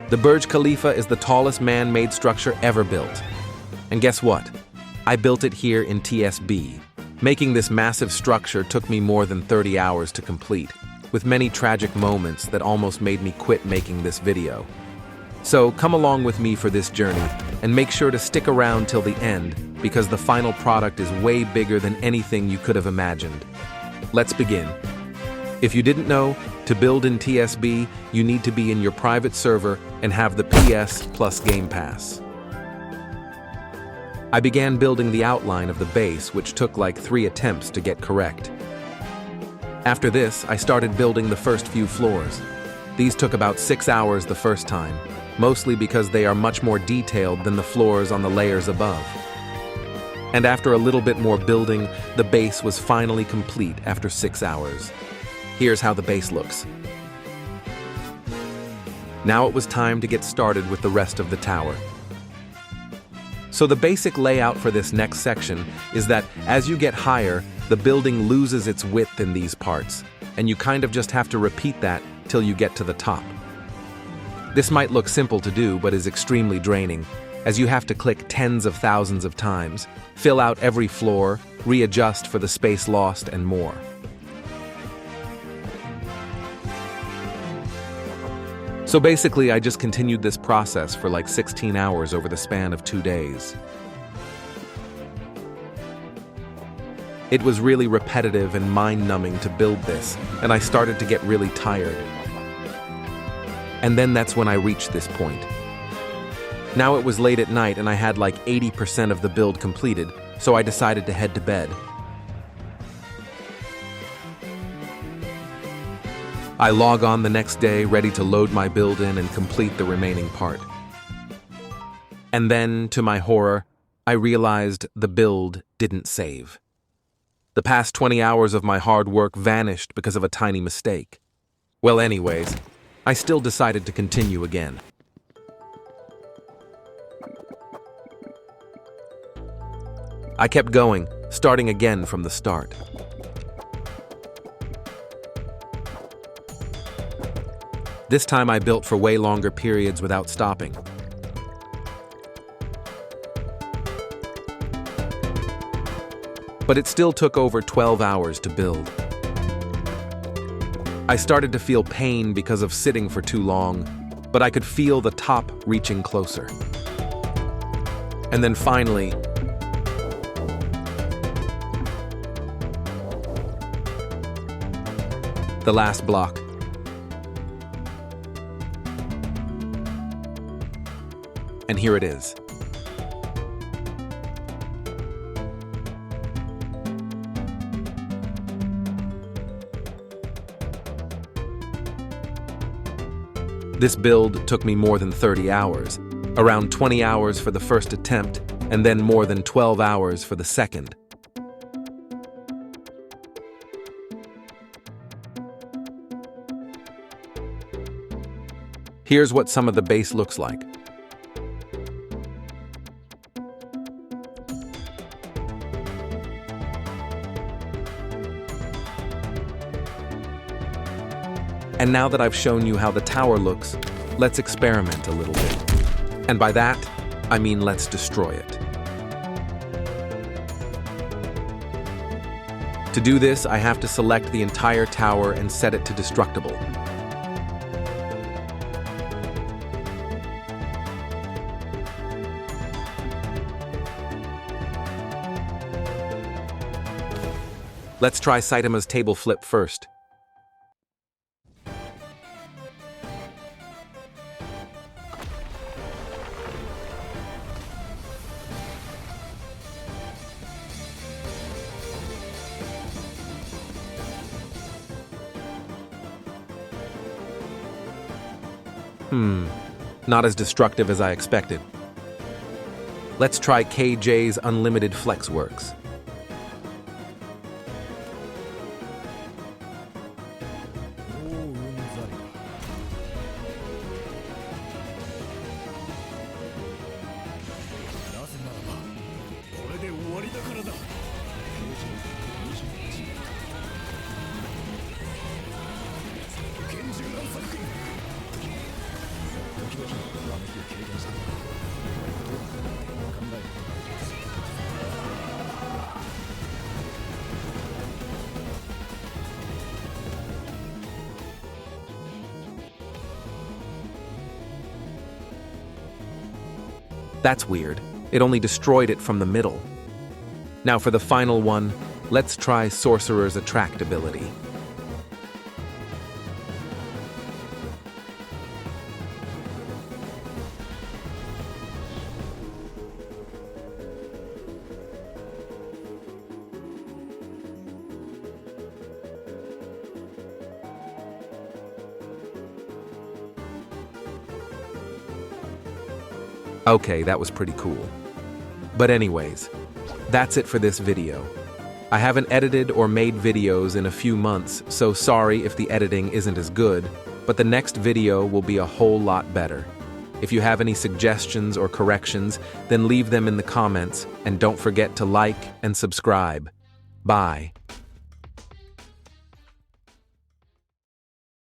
The Burj Khalifa is the tallest man-made structure ever built. And guess what? I built it here in TSB. Making this massive structure took me more than 30 hours to complete, with many tragic moments that almost made me quit making this video. So come along with me for this journey, and make sure to stick around till the end, because the final product is way bigger than anything you could have imagined. Let's begin. If you didn't know, to build in TSB, you need to be in your private server and have the PS Plus Game Pass. I began building the outline of the base, which took like 3 attempts to get correct. After this, I started building the first few floors. These took about 6 hours the first time, mostly because they are much more detailed than the floors on the layers above. And after a little bit more building, the base was finally complete after 6 hours. Here's how the base looks. Now it was time to get started with the rest of the tower. So the basic layout for this next section is that as you get higher, the building loses its width in these parts, and you kind of just have to repeat that till you get to the top. This might look simple to do, but is extremely draining, as you have to click tens of thousands of times, fill out every floor, readjust for the space lost, and more. So basically, I just continued this process for like 16 hours over the span of 2 days. It was really repetitive and mind-numbing to build this, and I started to get really tired. And then that's when I reached this point. Now it was late at night and I had like 80% of the build completed, so I decided to head to bed. I log on the next day, ready to load my build in and complete the remaining part. And then, to my horror, I realized the build didn't save. The past 20 hours of my hard work vanished because of a tiny mistake. Well, anyways, I still decided to continue again. I kept going, starting again from the start. This time I built for way longer periods without stopping. But it still took over 12 hours to build. I started to feel pain because of sitting for too long, but I could feel the top reaching closer. And then finally, the last block. And here it is. This build took me more than 30 hours, around 20 hours for the first attempt, and then more than 12 hours for the second. Here's what some of the base looks like. And now that I've shown you how the tower looks, let's experiment a little bit. And by that, I mean let's destroy it. To do this, I have to select the entire tower and set it to destructible. Let's try Saitama's table flip first. Not as destructive as I expected. Let's try KJ's Unlimited Flex Works. That's weird. It only destroyed it from the middle. Now for the final one, let's try Sorcerer's Attract ability. Okay, that was pretty cool. But anyways, that's it for this video. I haven't edited or made videos in a few months, so sorry if the editing isn't as good, but the next video will be a whole lot better. If you have any suggestions or corrections, then leave them in the comments, and don't forget to like and subscribe. Bye.